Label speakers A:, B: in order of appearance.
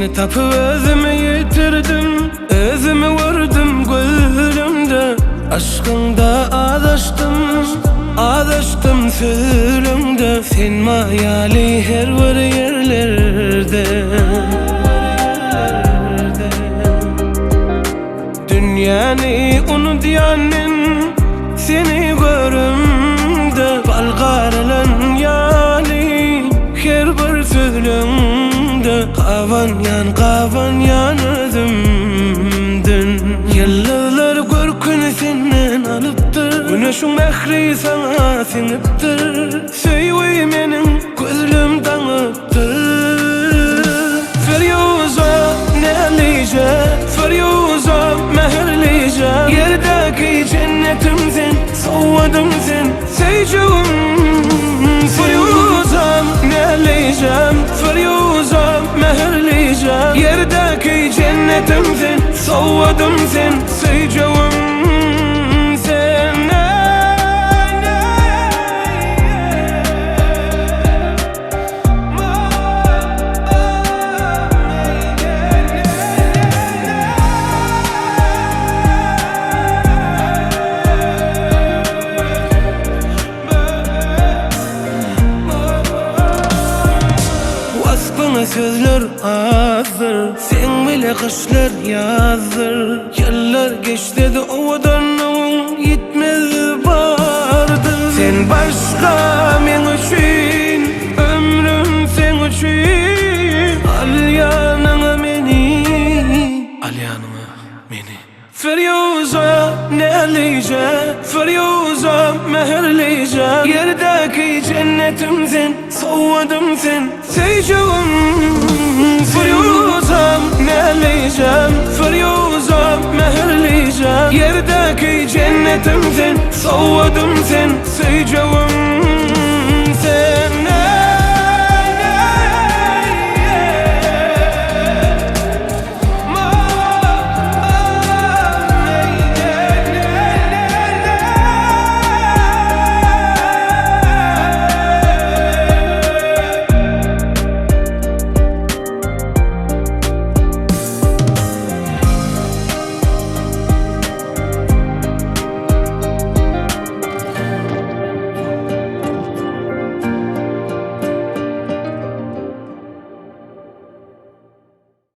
A: Seni tapıp özümü yitirdim, özümü vurdum gözümde. Aşkında adaştım sözümde. Sen mayali her bir yerlerde. Dünyani unutyanin seni görümde. Balgarlan yani her bir sözümde. Kavan yan özümdün. Yıllar görkünü senden alıptır. Güneşin mehri sana siniptir. Söyleyi menin gözlüm tanıptır. Feryuza nelice, feryuza meherlice. Yerdeki cennetimsin, soğudım sen seycum. Feryuza nelice, feryuza meherlice. Yerdeki cennetimsin, soğudım sen seycum. Bana sözler azdır, sen bile kışlar yazdır. Yıllar geçti de ovadan gitmez vardı. Sen başka men üçün, ömrüm sen üçün. Al yanına meni, al yanıma meni. Feryuza nelice, feryuza meherlice. Yerdeki cennetimsin, soğudım sen seycum. Feryuza nelice, feryuza meherlice. Yerdeki cennetimsin, soğudım sen seycum.